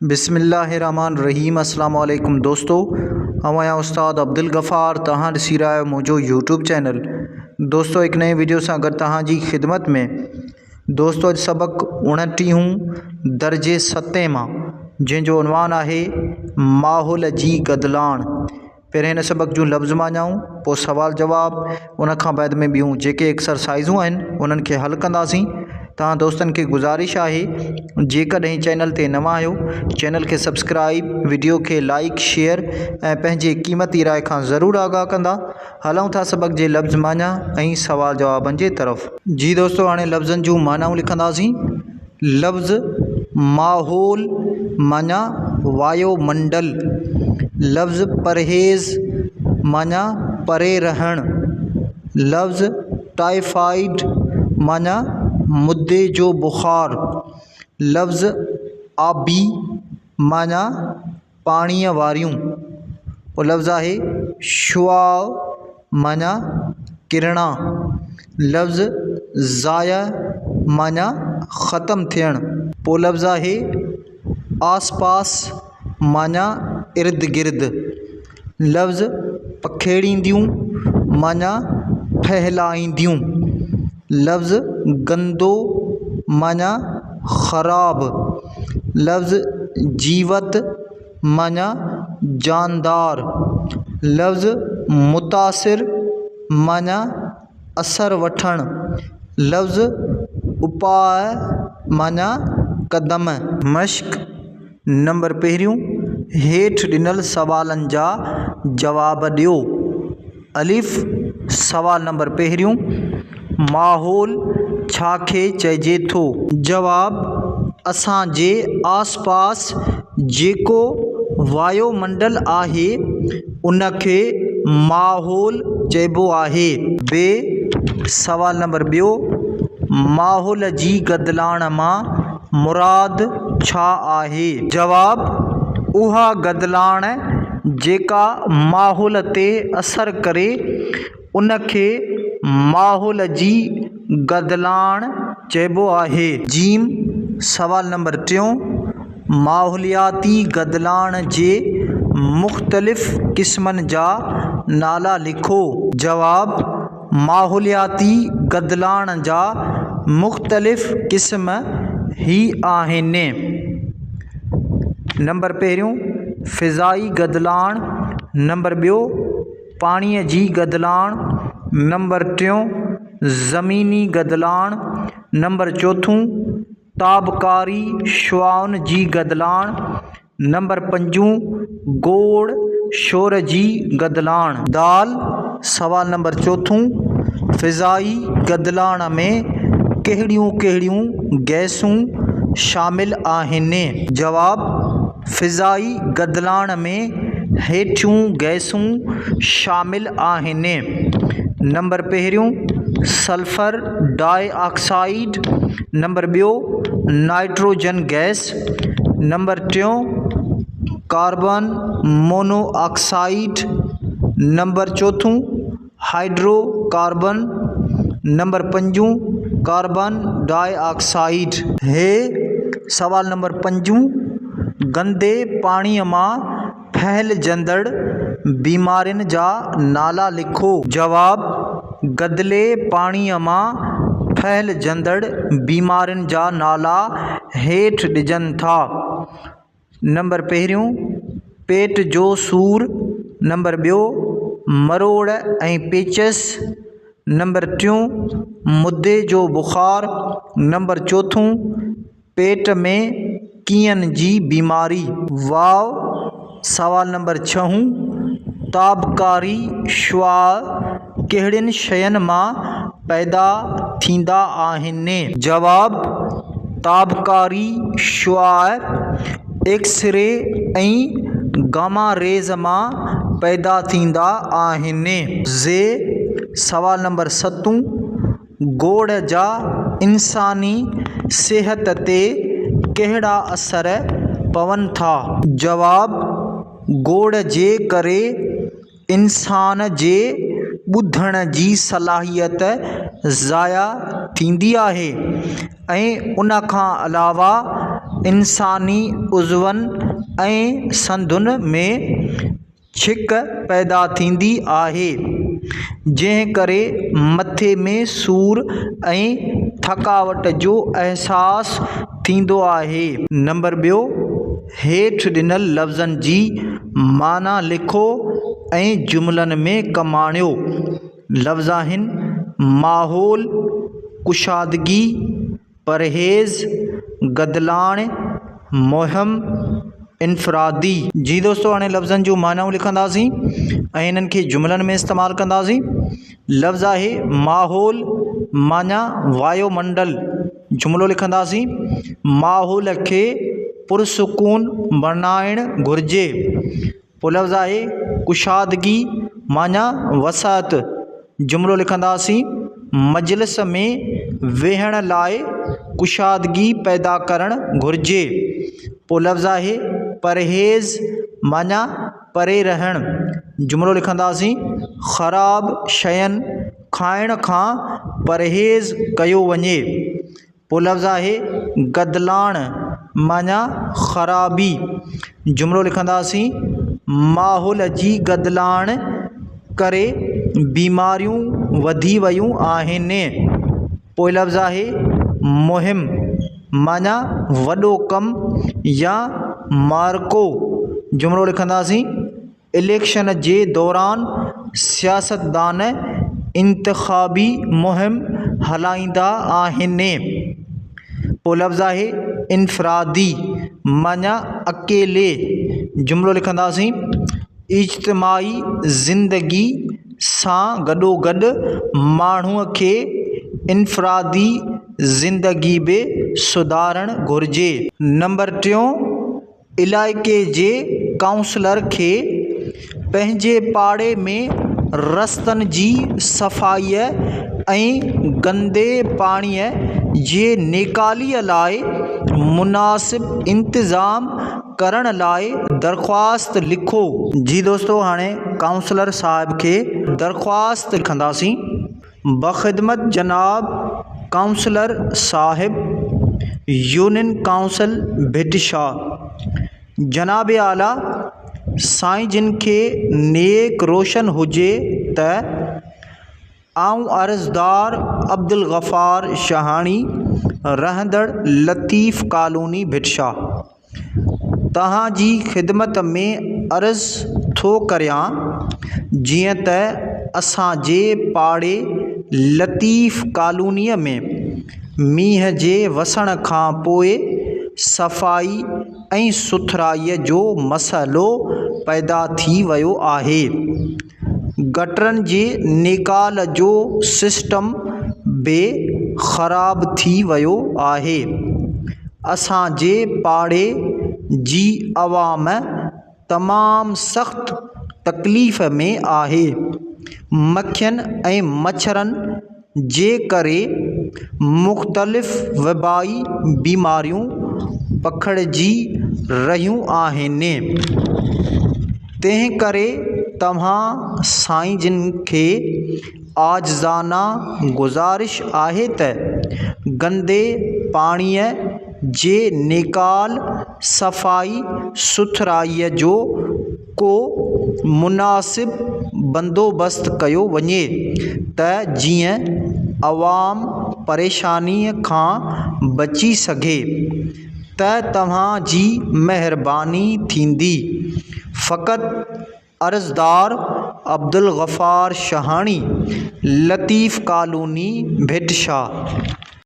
बिस्मिल्लाहिर्रहमानिर्रहीम। अस्सलाम वालेकुम दोस्तों, हमारा उस्ताद अब्दुल गफ़ार तहां ॾिसी रहा है मुझो यूट्यूब चैनल। दोस्तों एक नए वीडियो से अगर तहां जी खिदमत में दोस्तों अज सबक 29 दर्जे 7 मां जंहिंजो उनवान आहे माहौल जी गदलाण। पहिरें हिन सबक जूं लफ़्ज़ माञाऊं, पोइ सवाल जवाब, उन खां बाद में ॿियूं जेके एक्सरसाइज़ूं आहिनि उन्हनि खे हल कंदासीं। तव्हां दोस्तनि खे गुज़ारिश आहे जेकॾहिं चैनल ते नवां आहियो चैनल खे सब्सक्राइब, वीडियो खे लाइक शेयर ऐं पंहिंजे क़ीमती राय खां ज़रूरु आगाह कंदा। हलूं था सबक जे लफ़्ज़ माना ऐं सवाल जवाबनि जे तरफ़। जी दोस्तों, हाणे लफ़्ज़नि जूं मानाऊं लिखंदासीं। लफ़्ज़ माहौल माना वायुमंडल। लफ़्ज़ परहेज़ माना परे रहण। लफ़्ज़ टाइफाइड माना मुद्दे जो बुखार। लफ़्ज़ आबी माना पाणीअ वारियूं। और लफ़्ज़ आहे शुआउ माना किरणा। लफ़्ज़ ज़ाया माना ख़त्म थियण। पोइ लफ़्ज़ आहे आस पास माना इर्द गिर्द। लफ़्ज़ पखेड़ींदियूं माना फहिलाईंदियूं। लफ़्ज़ गंदो माना ख़राब। लफ़्ज़ जीवत माना जानदार। लफ़्ज़ मुतासिर माना असर वठण। लफ़्ज़ उपाय माना कदम। मश्क नंबर पहिरियों, हेठि ॾिनल सवालनि जा जवाब ॾियो। अलिफ़ सवाल नंबर पहिरियों, माहौल छा खे चइजे थो? जवाब, असांजे आस पास जेको वायुमंडल आहे उनखे माहौल चइबो आहे। बे सवाल नंबर ॿियो, माहौल जी गदलाण मां मुराद छा आहे? जवाब, उहा गदलाण जेका माहौल ते असर करे उनखे माहौल जी गदलाण चइबो आहे। जीम सवाल नंबर टियों, माहौलियाती गदलाण जे मुख़्तलिफ़ क़िस्मनि जा नाला लिखो। जवाब, माहौलियाती गदलाण जा मुख़्तलिफ़ क़िस्म ही आहिनि। नंबर पहिरियों फ़िज़ाई गदलाण। नंबर ॿियो पाणीअ जी गदलाण। नंबर टियों ज़मीनी गदलाण। नंबर चोथों ताबकारी शुआउनि जी गदलाण। नंबर पंजों गोड़ शोर जी गदलाण। दाल सवाल नंबर चोथों, फ़िज़ाई गदलाण में कहिड़ियूं कहिड़ियूं गैसूं शामिल आहिनि? जवाब, फ़िज़ाई गदलाण में हेठियूं गैसूं शामिल आहिनि। नंबर पहिरियों सल्फ़र डाइऑक्साइड। नंबर ॿियो नाइट्रोजन गैस। नंबर टियों कार्बन मोनोऑक्साइड। नंबर चोथों हाइड्रोकार्बन। नंबर पंजों कार्बन डाइऑक्साइड। हे सवाल नंबर पंजों, गंदे पाणीअ मां फहिलजंदड़ बीमारियुनि जा नाला लिखो। जवाब, गदले पाणीअ मां फहिलजंदड़ बीमारियुनि जा नाला हेठि ॾिजनि था। नंबर पहिरियों पेट जो सूर। नंबर ॿियो मरोड़ ऐं पेचिस। नंबर टियों मुद्दे जो बुखार। नंबर चोथों पेट में कीअनि जी बीमारी। वाव सवाल नंबर छहों, ताबकारी शुआ कहिड़ियुनि शयुनि मां पैदा थींदा आहिनि? जवाब, ताबकारी शुआ एक्स-रे ऐं गामा रेज़ मां पैदा थींदा आहिनि। ज़े सवाल नंबर सतों, गोड़ जा इंसानी सिहत ते कहिड़ा असर पवनि था? जवाब, गोड़ जे करे इंसान जे ॿुधण जी सलाहियत ज़ाया थींदी आहे ऐं उन खां अलावा इंसानी उज़वनि ऐं संदुनि में छिक पैदा थींदी आहे, जंहिं करे मथे में सूर ऐं थकावट जो अहसासु थींदो आहे। नंबर 2, हेठि ॾिनल लफ़्ज़नि जी माना लिखो ऐं जुमलनि में कमाणियो। लफ़्ज़ आहिनि माहौल, कुशादगी, परहेज़, गदिलाण, मुहिम, इनफरादी। जी दोस्तों, हाणे लफ़्ज़नि जूं मानाऊं लिखंदासीं ऐं हिननि खे जुमलनि में इस्तेमालु कंदासीं। लफ़्ज़ आहे माहौल, माना वायुमंडल। जुमिलो लिखंदासीं माहौल खे पुरसुकून बणाइणु घुरिजे। पोइ लफ़्ज़ आहे कुशादगी, माना वसात। जुमिलो लिखंदासीं मजलिस में वेहण लाइ कुशादगी पैदा करणु घुरिजे। पोइ लफ़्ज़ आहे परहेज़, माना परे रहणु। जुमिलो लिखंदासीं ख़राब शयुनि खाइण खां परहेज़ कयो वञे। पोइ लफ़्ज़ आहे गदिलाण, माना ख़राबी। जुमिलो लिखंदासीं माहौल जी गदिलाण करे बीमारियूं वधी वियूं आहिनि। पोइ लफ़्ज़ आहे मुहिम, माना वॾो कमु या मार्को। जुमिलो लिखंदासीं इलेक्शन जे दौरान सियासतदान इंतिख़ाबी मुहिम हलाईंदा आहिनि। पोइ लफ़्ज़ आहे इनफरादी, माना अकेले। जुमिलो लिखंदासीं इज्तिमाही ज़िंदगी सां गॾोगॾु माण्हूअ खे इनफरादी ज़िंदगी बि सुधारणु घुरिजे। नंबर 3, इलाइक़े जे काउंसलर खे पंहिंजे पाड़े में रस्तनि जी सफ़ाईअ ऐं गंदे पाणीअ जे निकालीअ लाइ मुनासिब इंतज़ाम करण लाइ दरख़्वास्त लिखो। जी दोस्तों, हाणे काउंसलर साहिब खे दरख़्वास्त लिखंदासीं। बख़िदमत जनाब काउंसलर साहिब, यूनियन काउंसिल भिटशाह। जनाब आला, साईं जिन खे नेक रोशन हुजे त आऊं अर्ज़दार अब्दुल गफ़ार शहाणी, रहंदड़ लतीफ़ कॉलोनी भिटशाह, तव्हांजी ख़िदमत में अर्ज़ु थो करियां जीअं त असांजे पाड़े लतीफ़ कॉलोनीअ में मींहं जे वसण खां पोइ सफ़ाई ऐं सुथराईअ जो मसइलो पैदा थी वियो आहे। गटरनि जे निकाल जो सिस्टम बि ख़राब थी वियो आहे। असांजे पाड़े जी अवाम तमामु सख़्तु तकलीफ़ में आहे। मक्खियुनि ऐं मच्छरनि जे करे मुख़्तलिफ़ वबाई बीमारियूं पखिड़िजी रहियूं आहिनि। तंहिं करे तव्हां साईं जिन खे आजिज़ाना गुज़ारिश आहे त गंदे पाणीअ जे निकाल सफ़ाई सुथराईअ जो को मुनासिब बंदोबस्तु कयो वञे त जीअं अवाम परेशानीअ खां बची सघे त तव्हांजी महिरबानी थींदी। फ़क़ति अर्ज़दार अब्दुल गफ़ार शहाणी, लतीफ़ कॉलोनी भिटशाह।